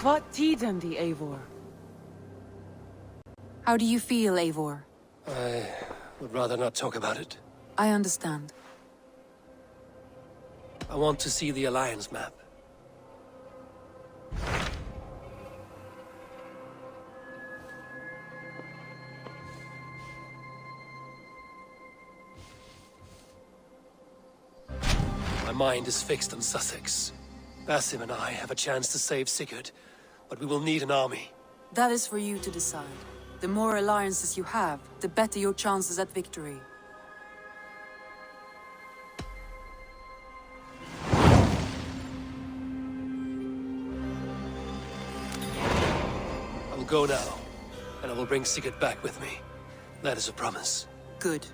What tiden the Eivor? How do you feel, Eivor? I would rather not talk about it. I understand. I want to see the Alliance map. My mind is fixed on Sussex. Basim and I have a chance to save Sigurd, but we will need an army. That is for you to decide. The more alliances you have, the better your chances at victory. I will go now, and I will bring Sigurd back with me. That is a promise. Good.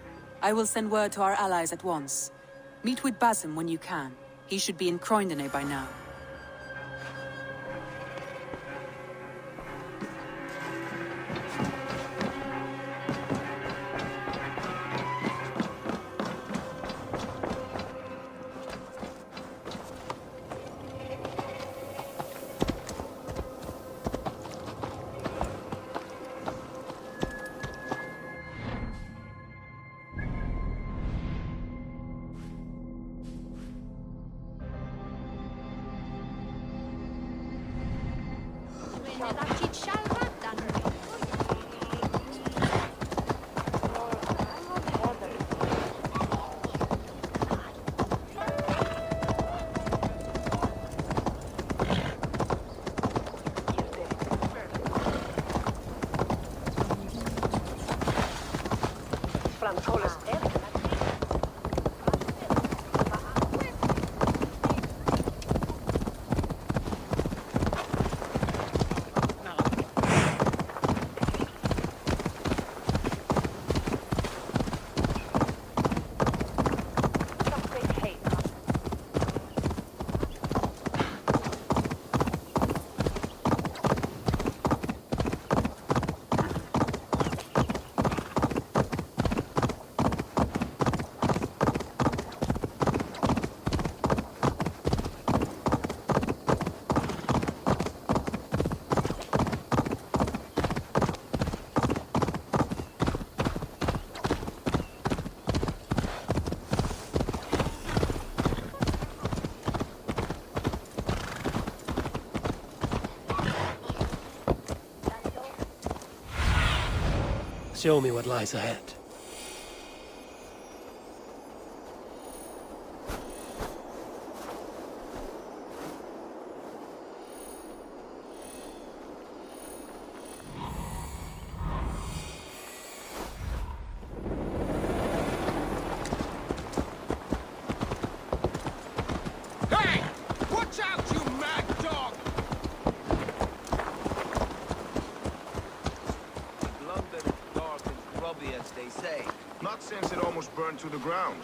I will send word to our allies at once. Meet with Basim when you can. He should be in Croydon by now. Show me what lies ahead. Hey! Watch out, you mad dog! London is dark and grubby, as they say. Not since it almost burned to the ground.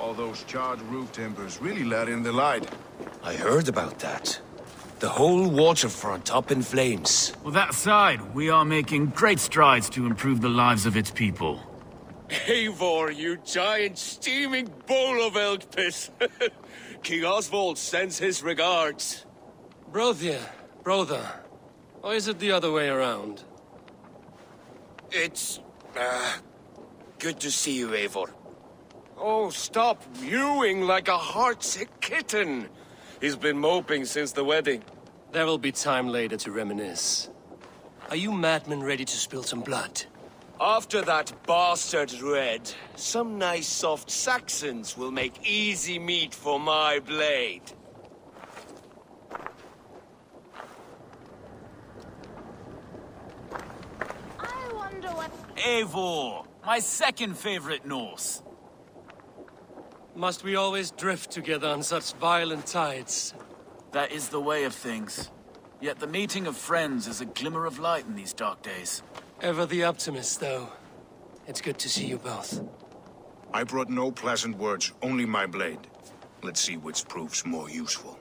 All those charred roof timbers really let in the light. I heard about that. The whole waterfront up in flames. Well, that aside, we are making great strides to improve the lives of its people. Eivor, you giant steaming bowl of elk piss. King Oswald sends his regards. Brother, or is it the other way around? It's, good to see you, Eivor. Oh, stop mewing like a heartsick kitten. He's been moping since the wedding. There will be time later to reminisce. Are you madmen ready to spill some blood? After that bastard Red, some nice soft Saxons will make easy meat for my blade. I wonder what... Eivor, my second favorite Norse. Must we always drift together on such violent tides? That is the way of things. Yet the meeting of friends is a glimmer of light in these dark days. Ever the optimist, though. It's good to see you both. I brought no pleasant words, only my blade. Let's see which proves more useful.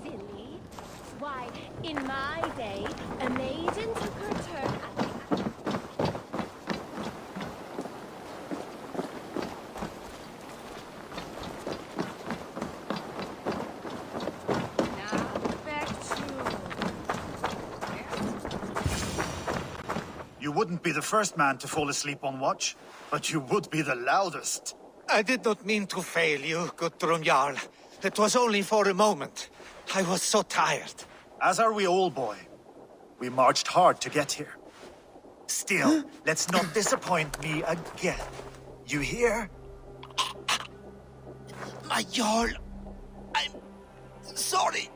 Silly. Why, in my day, a maiden took her turn at the... wouldn't be the first man to fall asleep on watch, but you would be the loudest. I did not mean to fail you, Guthrum Jarl. It was only for a moment. I was so tired. As are we all, boy. We marched hard to get here. Still, let's not disappoint me again. You hear? My Jarl, I'm sorry.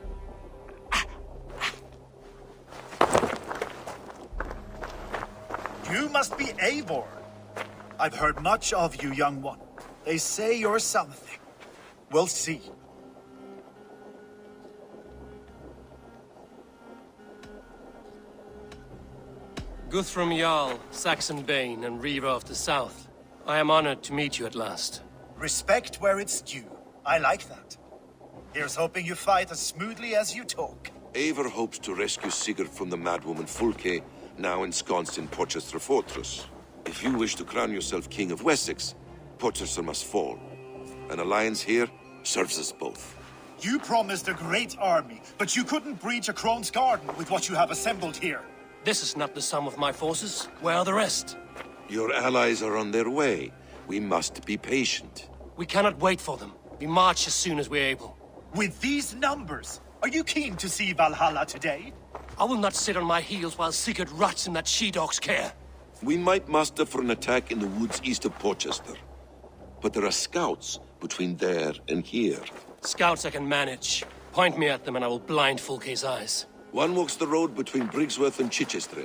You must be Eivor. I've heard much of you, young one. They say you're something. We'll see. Guthrum Jarl, Saxon Bane, and Reaver of the South. I am honored to meet you at last. Respect where it's due. I like that. Here's hoping you fight as smoothly as you talk. Eivor hopes to rescue Sigurd from the madwoman Fulke, now ensconced in Porchester Fortress. If you wish to crown yourself King of Wessex, Porchester must fall. An alliance here serves us both. You promised a great army, but you couldn't breach a Crone's garden with what you have assembled here. This is not the sum of my forces. Where are the rest? Your allies are on their way. We must be patient. We cannot wait for them. We march as soon as we're able. With these numbers, are you keen to see Valhalla today? I will not sit on my heels while Sigurd rots in that she-dog's care. We might muster for an attack in the woods east of Porchester. But there are scouts between there and here. Scouts I can manage. Point me at them and I will blind Fulke's eyes. One walks the road between Briggsworth and Chichester.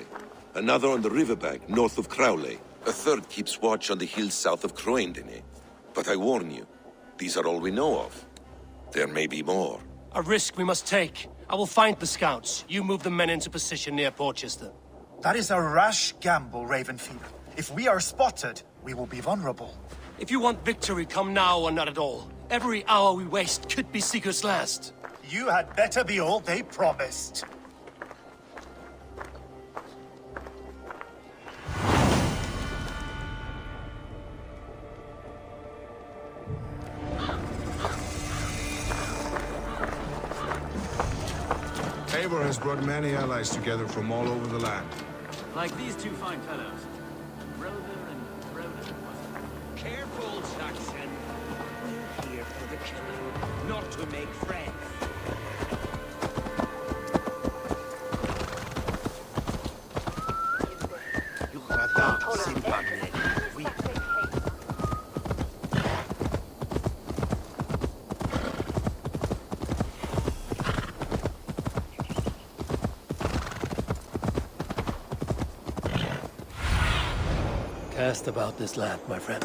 Another on the riverbank north of Crowley. A third keeps watch on the hills south of Croendene. But I warn you, these are all we know of. There may be more. A risk we must take. I will find the scouts. You move the men into position near Porchester. That is a rash gamble, Ravenfield. If we are spotted, we will be vulnerable. If you want victory, come now or not at all. Every hour we waste could be Sigurd's last. You had better be all they promised. Eivor has brought many allies together from all over the land. Like these two fine fellows. Broder and Broder. Careful, Saxon. We're here for the killing, not to make friends. Cast about this land, my friend.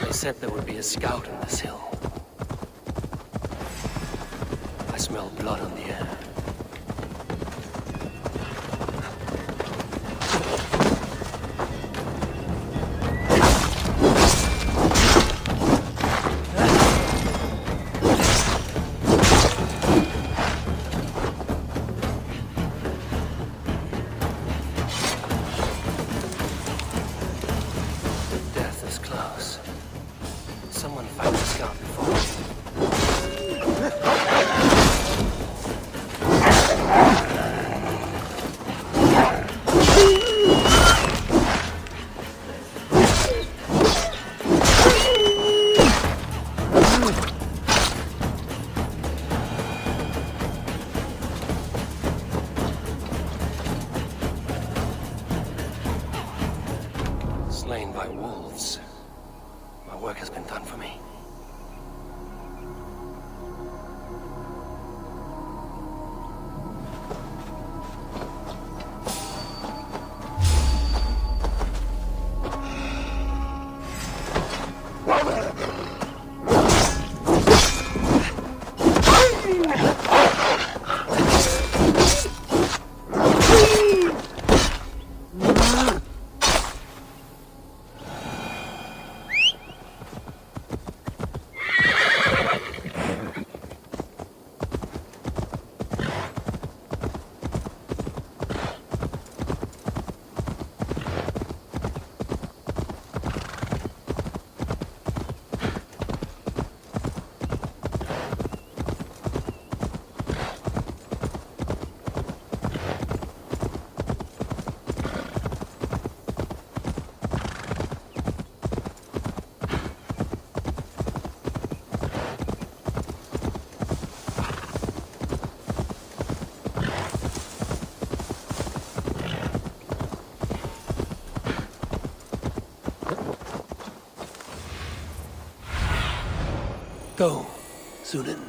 They said there would be a scout on this hill. I smell blood on the air. Someone found the scout before. Slain by wolves. My work has been done for me. Go, Sunan.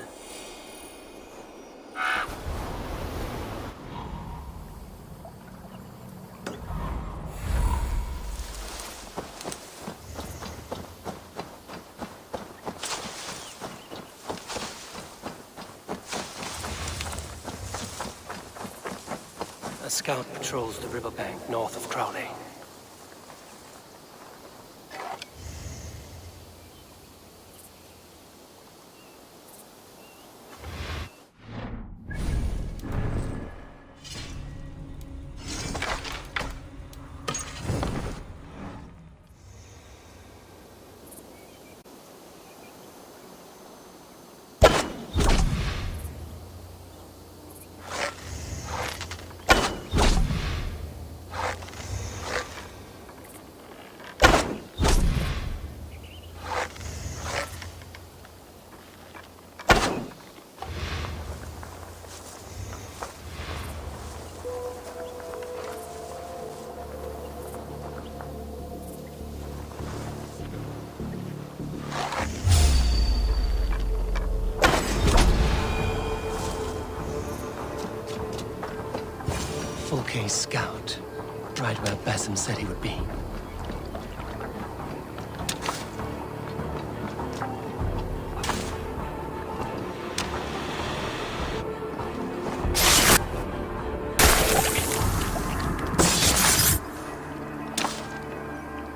A scout patrols the riverbank north of Crowley. Fulke's scout, right where Basim said he would be.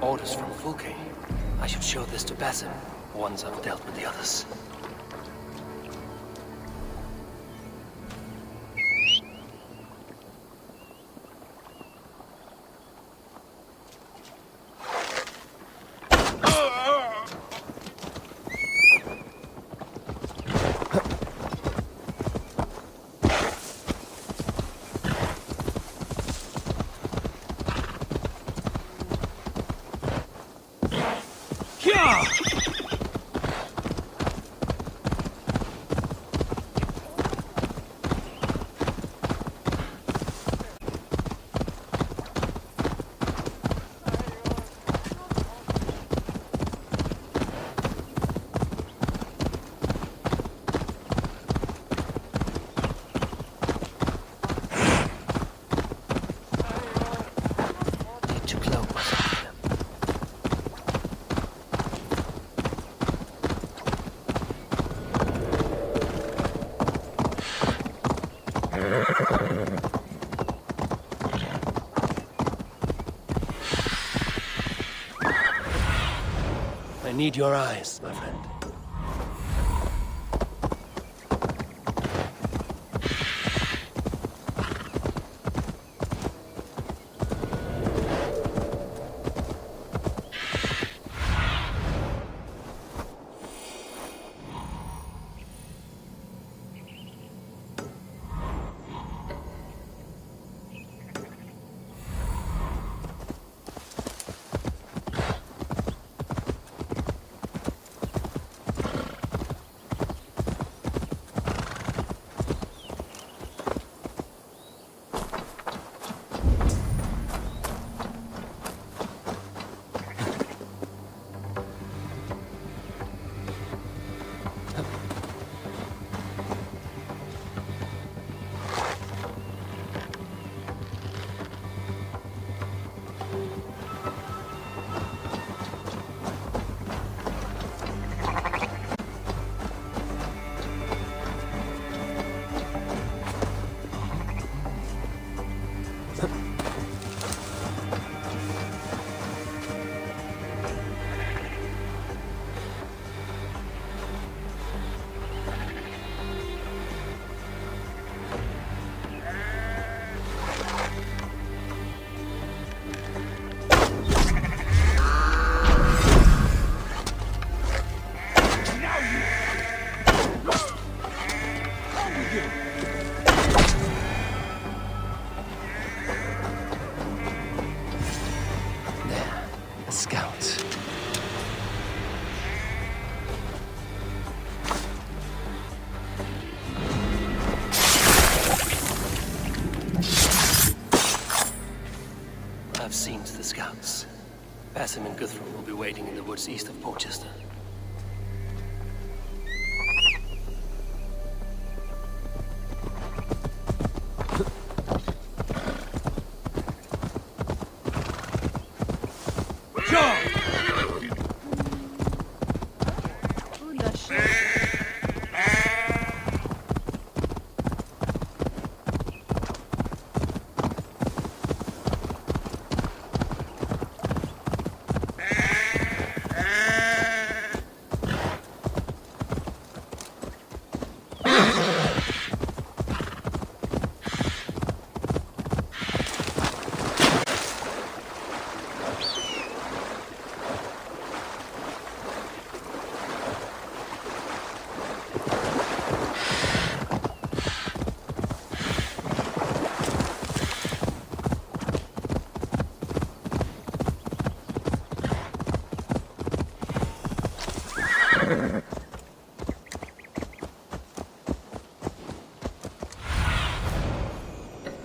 Orders from Fulke. I should show this to Basim once I've dealt with the others. I need your eyes, my friend. Scouts. I've seen to the scouts. Basim and Guthrum will be waiting in the woods east of Portchester.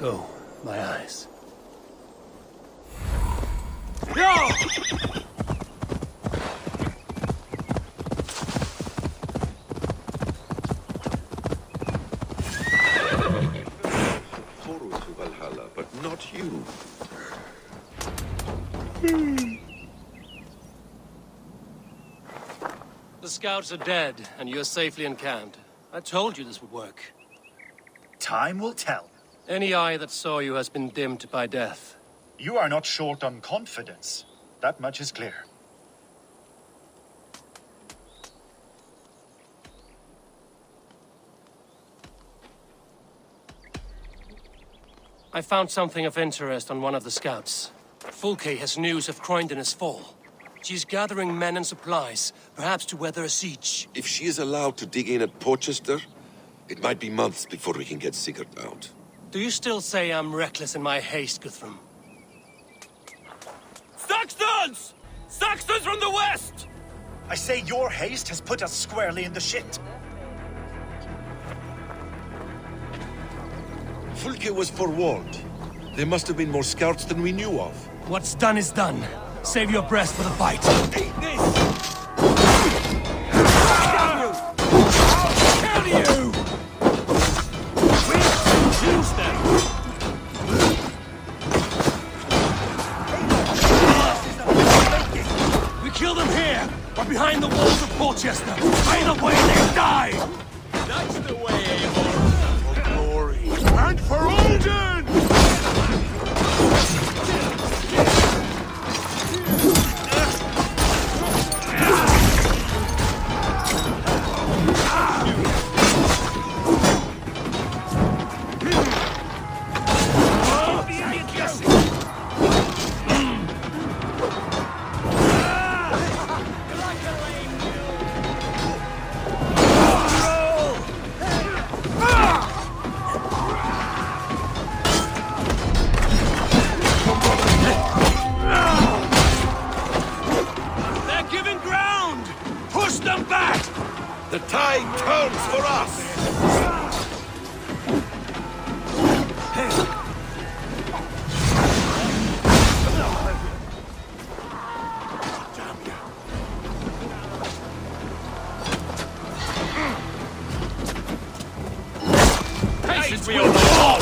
Go, my eyes. Forward to Valhalla, but not you. The scouts are dead, and you're safely encamped. I told you this would work. Time will tell. Any eye that saw you has been dimmed by death. You are not short on confidence. That much is clear. I found something of interest on one of the scouts. Fulke has news of Croydon's fall. She's gathering men and supplies, perhaps to weather a siege. If she is allowed to dig in at Porchester, it might be months before we can get Sigurd out. Do you still say I'm reckless in my haste, Guthrum? Saxons! Saxons from the west! I say your haste has put us squarely in the shit. Fulke was forewarned. There must have been more scouts than we knew of. What's done is done. Save your breath for the fight. Eat this! Kill you! Choose them! We kill them here, or behind the walls of Porchester. Either way, they die! That's the way, Eivor! For glory! And for Odin! They're giving ground! Push them back! The tide turns for us! Patience we all know!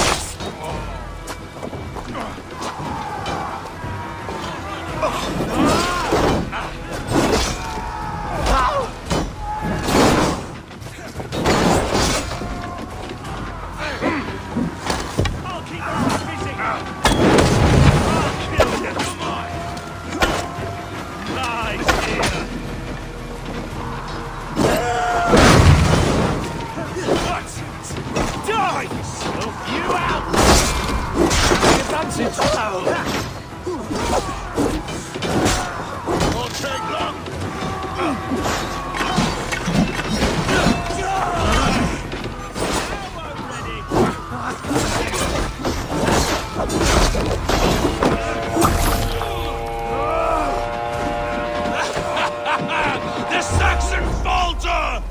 The Saxon falter!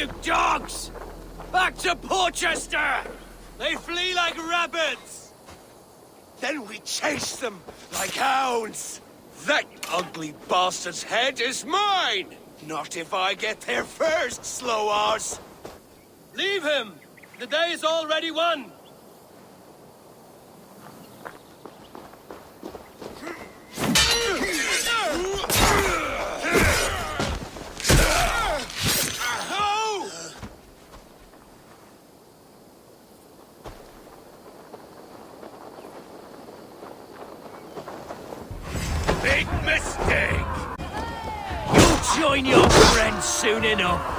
you dogs! Back to Porchester! They flee like rabbits! Then we chase them like hounds. That ugly bastard's head is mine! Not if I get there first, slow arse! Leave him! The day is already won! Big mistake! You'll join your friends soon enough.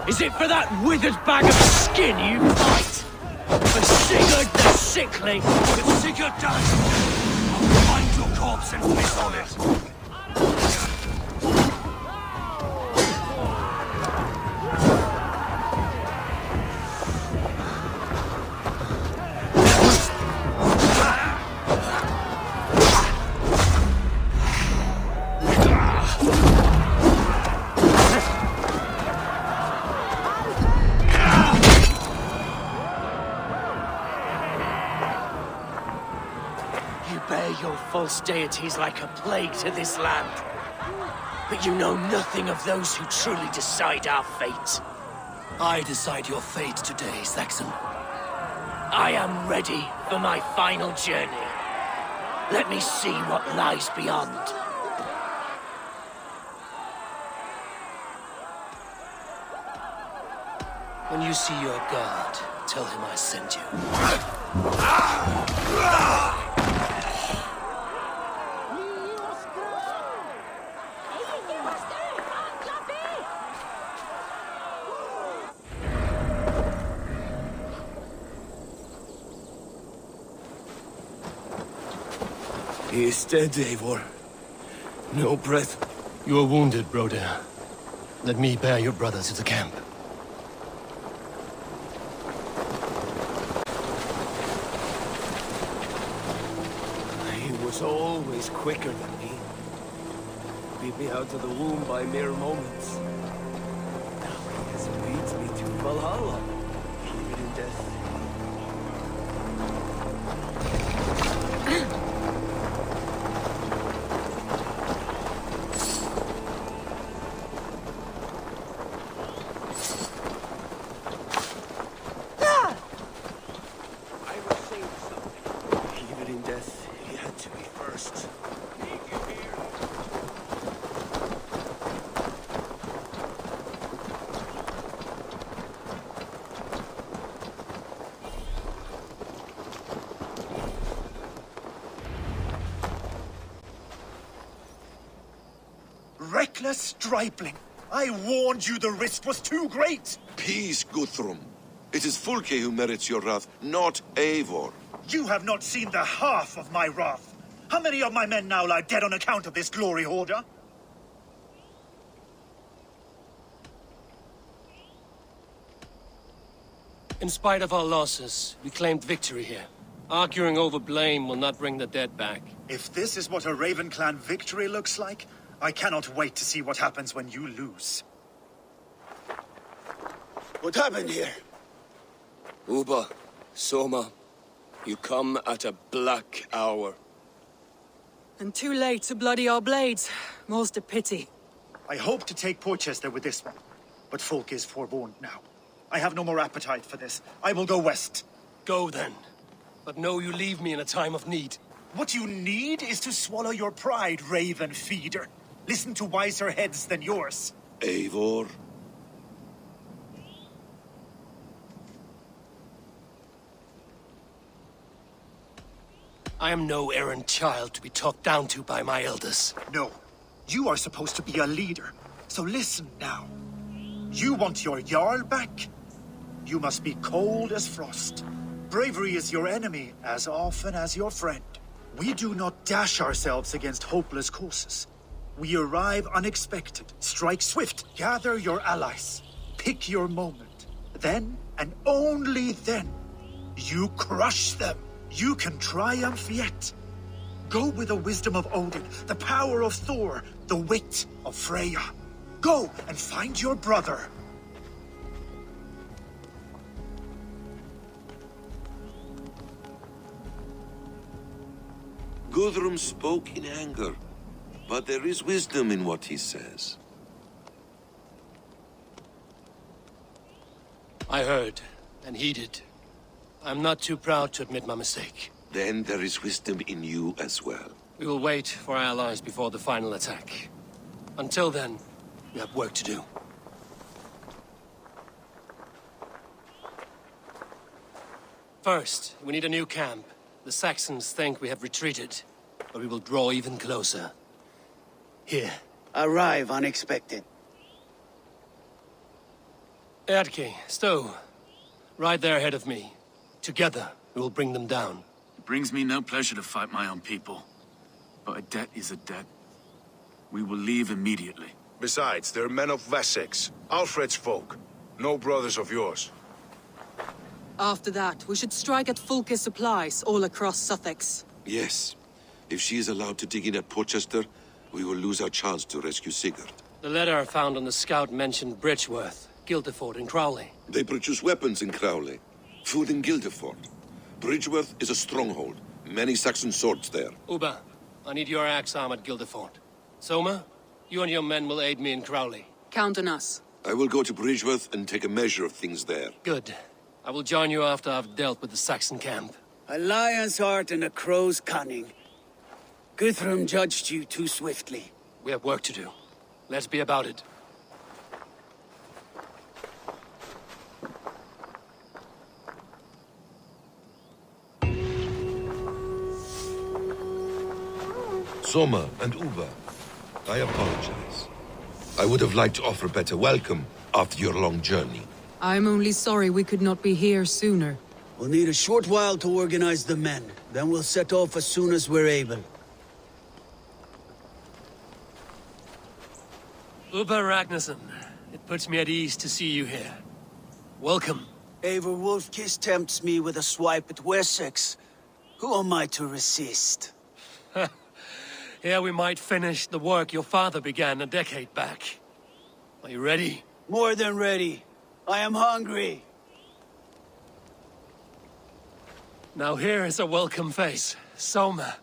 Is it for that withered bag of skin you fight? For Sigurd the Sickly? If Sigurd dies, I'll find your corpse and piss on it. Your false deities like a plague to this land. But you know nothing of those who truly decide our fate. I decide your fate today, Saxon. I am ready for my final journey. Let me see what lies beyond. When you see your god, tell him I sent you. He is dead, Eivor. No breath. You are wounded, Broder. Let me bear your brother to the camp. He was always quicker than me. Beat me out of the womb by mere moments. Now he has beat me to Valhalla. Even in death. Reckless stripling! I warned you the risk was too great! Peace, Guthrum. It is Fulke who merits your wrath, not Eivor. You have not seen the half of my wrath. How many of my men now lie dead on account of this glory hoarder? In spite of our losses, we claimed victory here. Arguing over blame will not bring the dead back. If this is what a Raven Clan victory looks like, I cannot wait to see what happens when you lose. What happened here? Uba, Soma, you come at a black hour. And too late to bloody our blades. Most a pity. I hope to take Porchester with this one, but Folk is forewarned now. I have no more appetite for this. I will go west. Go then. But know you leave me in a time of need. What you need is to swallow your pride, Raven Feeder. Listen to wiser heads than yours. Eivor? I am no errant child to be talked down to by my elders. No. You are supposed to be a leader. So listen now. You want your Jarl back? You must be cold as frost. Bravery is your enemy as often as your friend. We do not dash ourselves against hopeless courses. We arrive unexpected, strike swift, gather your allies, pick your moment. Then, and only then, you crush them. You can triumph yet. Go with the wisdom of Odin, the power of Thor, the wit of Freya. Go and find your brother. Guthrum spoke in anger, but there is wisdom in what he says. I heard and heeded. I'm not too proud to admit my mistake. Then there is wisdom in you as well. We will wait for our allies before the final attack. Until then, we have work to do. First, we need a new camp. The Saxons think we have retreated, but we will draw even closer. Here. Arrive unexpected. Erdke, Stowe. Right there ahead of me. Together, we will bring them down. It brings me no pleasure to fight my own people. But a debt is a debt. We will leave immediately. Besides, they're men of Wessex, Alfred's folk. No brothers of yours. After that, we should strike at Fulke's supplies all across Sussex. Yes. If she is allowed to dig in at Portchester, we will lose our chance to rescue Sigurd. The letter found on the scout mentioned Bridgeworth, Guildeford, and Crowley. They produce weapons in Crowley, food in Guildeford. Bridgeworth is a stronghold. Many Saxon swords there. Uba, I need your axe arm at Guildeford. Soma, you and your men will aid me in Crowley. Count on us. I will go to Bridgeworth and take a measure of things there. Good. I will join you after I've dealt with the Saxon camp. A lion's heart and a crow's cunning. Guthrum judged you too swiftly. We have work to do. Let's be about it. Soma and Uba, I apologize. I would have liked to offer a better welcome after your long journey. I'm only sorry we could not be here sooner. We'll need a short while to organize the men. Then we'll set off as soon as we're able. Uba Ragnarsson, it puts me at ease to see you here. Welcome. Eivor Wolfkiss tempts me with a swipe at Wessex. Who am I to resist? Here we might finish the work your father began a decade back. Are you ready? More than ready. I am hungry. Now here is a welcome face. Soma.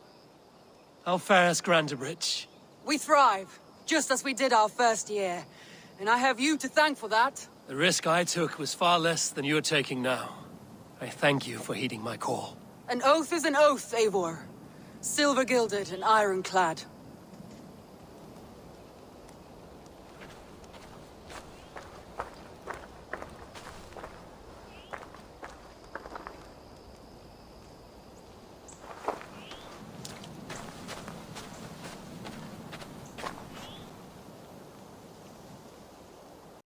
How fares Grantebridge? We thrive, just as we did our first year. And I have you to thank for that. The risk I took was far less than you're taking now. I thank you for heeding my call. An oath is an oath, Eivor. Silver-gilded and ironclad.